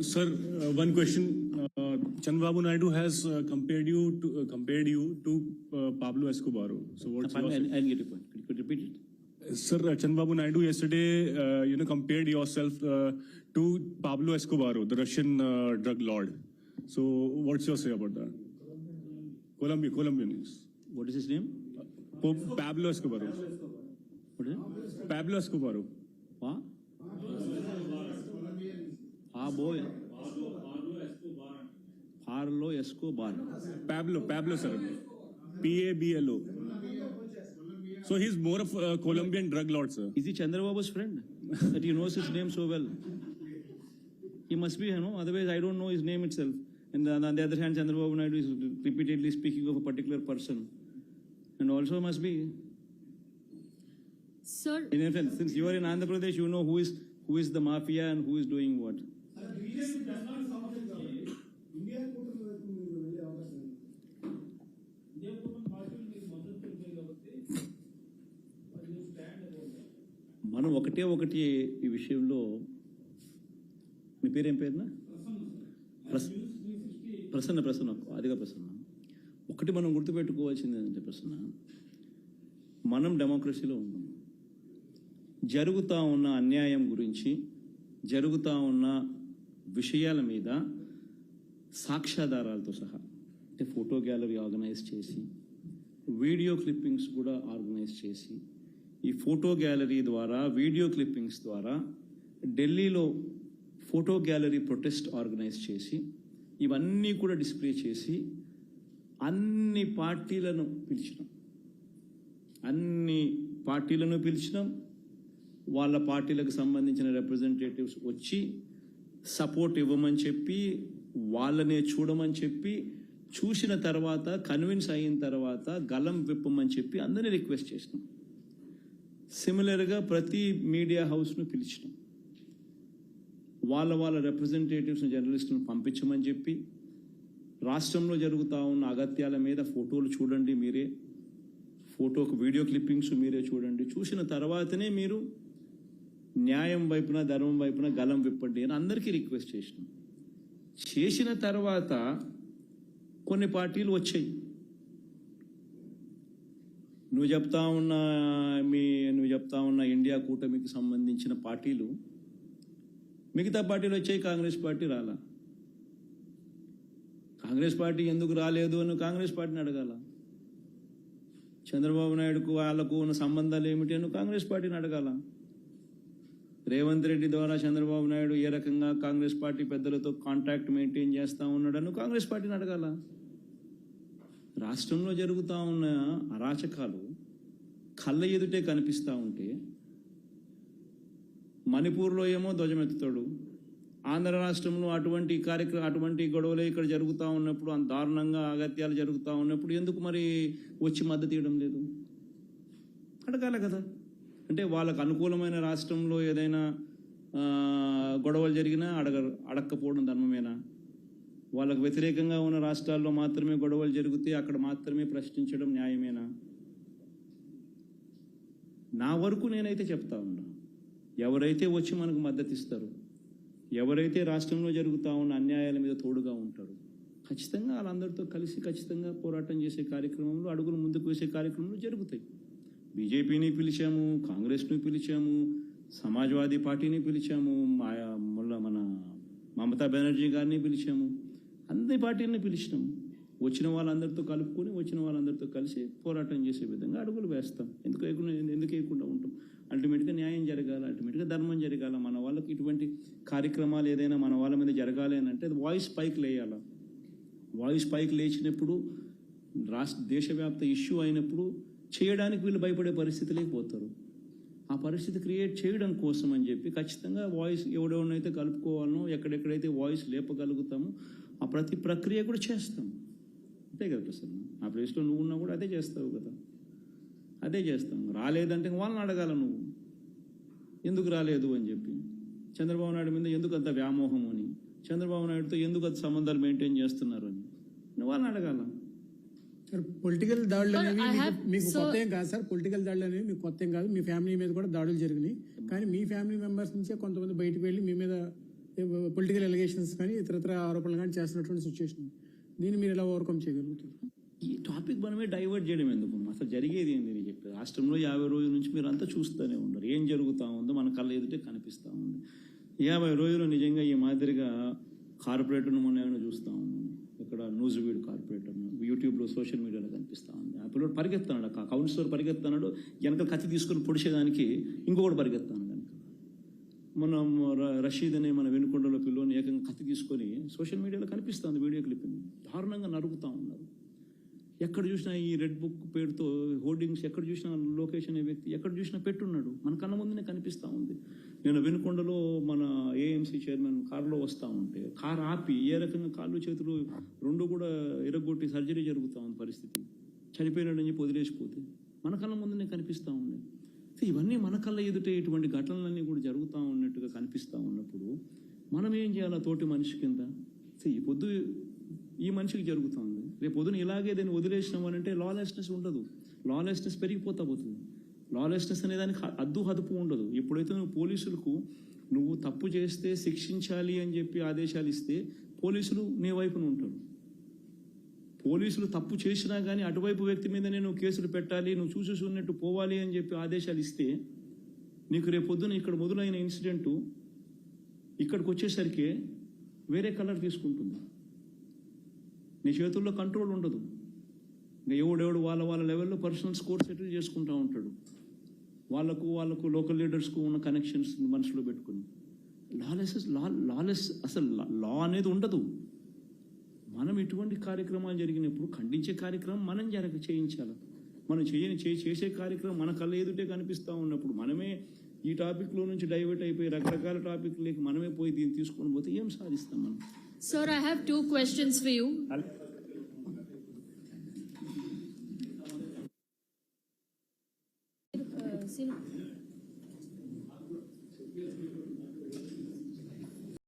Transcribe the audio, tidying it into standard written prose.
Sir, one question. Chandrababu Naidu has compared you to Pablo Escobar. So what's your... I'll get your point. Could you repeat it? Sir, Chandrababu Naidu yesterday, compared yourself to Pablo Escobar, the Russian drug lord. So what's your say about that? Colombian. What is his name? Pablo Escobar. What is it? Pablo Escobar. What? Ah, boy. Pablo Escobar. Pablo, sir. Pablo. So he's more of a Colombian drug lord, sir. Is he Chandrababu's friend? That he knows his name so well. He must be, otherwise I don't know his name itself. And on the other hand, Chandrababu Naidu is repeatedly speaking of a particular person. And also must be. Sir, In effect, since you are in Andhra Pradesh, you know who is the mafia and who is doing what. మనం ఒకటి ఈ విషయంలో మీ పేరేం పేరునా ప్రసన్న అదిగా ప్రసన్న ఒకటి మనం గుర్తుపెట్టుకోవాల్సింది ఏంటంటే ప్రసన్న మనం డెమోక్రసీలో ఉన్నాం. జరుగుతూ ఉన్న అన్యాయం గురించి జరుగుతూ ఉన్న విషయాల మీద సాక్ష్యాధారాలతో సహా అంటే ఫోటో గ్యాలరీ ఆర్గనైజ్ చేసి వీడియో క్లిప్పింగ్స్ కూడా ఆర్గనైజ్ చేసి ఈ ఫోటో గ్యాలరీ ద్వారా వీడియో క్లిప్పింగ్స్ ద్వారా ఢిల్లీలో ఫోటో గ్యాలరీ ప్రొటెస్ట్ ఆర్గనైజ్ చేసి ఇవన్నీ కూడా డిస్ప్లే చేసి అన్ని పార్టీలను పిలిచినాం. వాళ్ళ పార్టీలకు సంబంధించిన రిప్రజెంటేటివ్స్ వచ్చి సపోర్ట్ ఇవ్వమని చెప్పి వాళ్ళనే చూడమని చెప్పి చూసిన తర్వాత కన్విన్స్ అయిన తర్వాత గలం విప్పమని చెప్పి అందరినీ రిక్వెస్ట్ చేసినాం. సిమిలర్గా ప్రతి మీడియా హౌస్ను పిలిచినాం. వాళ్ళ రిప్రజెంటేటివ్స్ని జర్నలిస్టులను పంపించమని చెప్పి రాష్ట్రంలో జరుగుతూ ఉన్న అగత్యాల మీద ఫోటోలు చూడండి మీరే, ఫోటోకు వీడియో క్లిప్పింగ్స్ మీరే చూడండి, చూసిన తర్వాతనే మీరు న్యాయం వైపున ధర్మం వైపున గలం విప్పండి అని అందరికీ రిక్వెస్ట్ చేసిన తర్వాత కొన్ని పార్టీలు వచ్చాయి. నువ్వు చెప్తా ఉన్న ఇండియా కూటమికి సంబంధించిన పార్టీలు, మిగతా పార్టీలు వచ్చాయి, కాంగ్రెస్ పార్టీ రాలా. కాంగ్రెస్ పార్టీ ఎందుకు రాలేదు అని కాంగ్రెస్ పార్టీని అడగాల. చంద్రబాబు నాయుడుకు వాళ్ళకు ఉన్న సంబంధాలు ఏమిటి అని కాంగ్రెస్ పార్టీని అడగాల. రేవంత్ రెడ్డి ద్వారా చంద్రబాబు నాయుడు ఏ రకంగా కాంగ్రెస్ పార్టీ పెద్దలతో కాంటాక్ట్ మెయింటైన్ చేస్తూ ఉన్నాడని కాంగ్రెస్ పార్టీని అడగాల. రాష్ట్రంలో జరుగుతూ ఉన్న అరాచకాలు కళ్ళ ఎదుటే కనిపిస్తూ ఉంటే మణిపూర్లో ఏమో ధ్వజమెత్తుతాడు, ఆంధ్ర రాష్ట్రంలో అటువంటి గొడవలు ఇక్కడ జరుగుతూ ఉన్నప్పుడు అంత దారుణంగా అగత్యాలు జరుగుతూ ఉన్నప్పుడు ఎందుకు మరి వచ్చి మద్దతు ఇవ్వడం లేదు అడగాల కదా. అంటే వాళ్ళకు అనుకూలమైన రాష్ట్రంలో ఏదైనా గొడవలు జరిగినా అడగకపోవడం ధర్మమేనా? వాళ్ళకు వ్యతిరేకంగా ఉన్న రాష్ట్రాల్లో మాత్రమే గొడవలు జరిగితే అక్కడ మాత్రమే ప్రశ్నించడం న్యాయమేనా? నా వరకు నేనైతే చెప్తా ఉన్నా, ఎవరైతే వచ్చి మనకు మద్దతు ఇస్తారు, ఎవరైతే రాష్ట్రంలో జరుగుతూ ఉన్న అన్యాయాల మీద తోడుగా ఉంటారు, ఖచ్చితంగా వాళ్ళందరితో కలిసి ఖచ్చితంగా పోరాటం చేసే కార్యక్రమంలో అడుగులు ముందుకు వేసే కార్యక్రమాలు జరుగుతాయి. బీజేపీని పిలిచాము, కాంగ్రెస్ను పిలిచాము, సమాజ్వాదీ పార్టీని పిలిచాము, మన మమతా బెనర్జీ గారిని పిలిచాము, అన్ని పార్టీలని పిలిచినాము. వచ్చిన వాళ్ళందరితో కలుపుకొని వచ్చిన వాళ్ళందరితో కలిసి పోరాటం చేసే విధంగా అడుగులు వేస్తాం. ఎందుకు వేయకుండా ఉంటాం? అల్టిమేట్గా న్యాయం జరగాలి, అల్టిమేట్గా ధర్మం జరగాల. మన వాళ్ళకి ఇటువంటి కార్యక్రమాలు ఏదైనా మన వాళ్ళ మీద జరగాలి అని అంటే వాయిస్ పైకి లేయాల. వాయిస్ పైకి లేచినప్పుడు దేశవ్యాప్త ఇష్యూ అయినప్పుడు చేయడానికి వీళ్ళు భయపడే పరిస్థితి లేకపోతారు. ఆ పరిస్థితి క్రియేట్ చేయడం కోసం అని చెప్పి ఖచ్చితంగా వాయిస్ ఎవడెవడనైతే కలుపుకోవాలనో, ఎక్కడెక్కడైతే వాయిస్ లేపగలుగుతామో ఆ ప్రతి ప్రక్రియ కూడా చేస్తాం. అంతే కదా ప్రసన్న? ఆ ప్లేస్లో నువ్వు ఉన్నా కూడా అదే చేస్తావు కదా, అదే చేస్తాం. రాలేదంటే వాళ్ళని అడగాల, నువ్వు ఎందుకు రాలేదు అని చెప్పి. చంద్రబాబు నాయుడు మీద ఎందుకు అంత వ్యామోహం అని, చంద్రబాబు నాయుడుతో ఎందుకు అంత సంబంధాలు మెయింటైన్ చేస్తున్నారు అని నువ్వు వాళ్ళని అడగాల. సార్ పొలిటికల్ దాడులు అనేవి మీకు కొత్త ఏం కాదు సార్. పొలిటికల్ దాడులు అనేవి మీకు కొత్త ఏం కాదు. మీ ఫ్యామిలీ మీద కూడా దాడులు జరిగినాయి. కానీ మీ ఫ్యామిలీ మెంబర్స్ నుంచే కొంతమంది బయటకు వెళ్ళి మీ మీద పొలిటికల్ ఎలిగేషన్స్ కానీ ఇతరత్ర ఆరోపణలు కానీ చేస్తున్నటువంటి సిచ్యువేషన్. దీన్ని మీరు ఎలా ఓవర్కమ్ చేయగలుగుతారు? ఈ టాపిక్ మనమే డైవర్ట్ చేయడం ఎందుకు? అసలు జరిగేది ఏంది నేను చెప్పేది. రాష్ట్రంలో 50 రోజుల నుంచి మీరు అంతా చూస్తూనే ఉన్నారు. ఏం జరుగుతూ ఉందో మన కళ్ళ ఎదుటే కనిపిస్తూ ఉంది. 50 రోజులు నిజంగా ఈ మాదిరిగా కార్పొరేటర్ను మొన్న ఏమైనా చూస్తూ ఉన్నాను. ఇక్కడ న్యూజివీడ్ కార్పొరేటర్ను యూట్యూబ్లో సోషల్ మీడియాలో కనిపిస్తూ ఉంది. ఆ పిల్లడు పరిగెత్తాడు, ఆ కౌన్సిలర్ పరిగెత్తాడు, వెనక కత్తి తీసుకొని పొడిచేదానికి ఇంకొకటి పరిగెత్తాను కనుక. మనం రషీద్ అనే మన వెనుకొండలో పిల్లని ఏకంగా కత్తి తీసుకొని సోషల్ మీడియాలో కనిపిస్తుంది వీడియో క్లిప్పింగ్. దారుణంగా నరుగుతూ ఉన్నారు. ఎక్కడ చూసినా ఈ రెడ్ బుక్ పేరుతో హోర్డింగ్స్, ఎక్కడ చూసినా లోకేష్ అనే వ్యక్తి ఎక్కడ చూసినా పెట్టున్నాడు. మన కళ్ళ ముందునే కనిపిస్తూ ఉంది. నేను వెనుకొండలో మన ఏఎంసీ చైర్మన్ కారులో వస్తూ ఉంటే కారు ఆపి ఏ రకంగా కాళ్ళు చేతులు రెండు కూడా ఎరగొట్టి సర్జరీ జరుగుతూ ఉంది. పరిస్థితి చనిపోయినాడని చెప్పి వదిలేసిపోతే మన కళ్ళ ముందునే కనిపిస్తూ ఉంది. ఇవన్నీ మన కళ్ళ ఎదుటే ఇటువంటి ఘటనలన్నీ కూడా జరుగుతూ ఉన్నట్టుగా కనిపిస్తూ ఉన్నప్పుడు మనం ఏం చేయాలి? తోటి మనిషి కింద ఈ పొద్దు ఈ మనిషికి జరుగుతుంది, రేపు పొద్దున ఇలాగే దాన్ని వదిలేసినామనంటే లాలెస్నెస్ ఉండదు. లాలెస్నెస్ పెరిగిపోతా పోతుంది. లాలెస్నెస్ అనే దానికి అద్దు హదుపు ఉండదు. ఎప్పుడైతే నువ్వు పోలీసులకు నువ్వు తప్పు చేస్తే శిక్షించాలి అని చెప్పి ఆదేశాలు ఇస్తే పోలీసులు నీ వైపున ఉంటారు. పోలీసులు తప్పు చేసినా కానీ అటువైపు వ్యక్తి మీద నేను కేసులు పెట్టాలి, నువ్వు చూసి చూసినట్టు పోవాలి అని చెప్పి ఆదేశాలు ఇస్తే నీకు రేపు పొద్దున ఇక్కడ మొదలైన ఇన్సిడెంటు ఇక్కడికి వచ్చేసరికి వేరే కలర్ తీసుకుంటుంది. నీ చేతుల్లో కంట్రోల్ ఉండదు. ఇంకా ఎవడెవడు వాళ్ళ లెవెల్లో పర్సనల్ స్కోర్ సెటిల్ చేసుకుంటూ ఉంటాడు. వాళ్ళకు లోకల్ లీడర్స్కు ఉన్న కనెక్షన్స్ మనసులో పెట్టుకుని లాలెస్ అసలు లా అనేది ఉండదు. మనం ఇటువంటి కార్యక్రమాలు జరిగినప్పుడు ఖండించే కార్యక్రమం మనం చేయించాలి. మనం చేసే కార్యక్రమం మన కళ్ళ ఎదుటే కనిపిస్తూ ఉన్నప్పుడు మనమే ఈ టాపిక్లో నుంచి డైవర్ట్ అయిపోయి రకరకాల టాపిక్లకి మనమే పోయి దీన్ని తీసుకొని పోతే ఏం సాధిస్తాం మనం? Sir, I have 2 questions for you.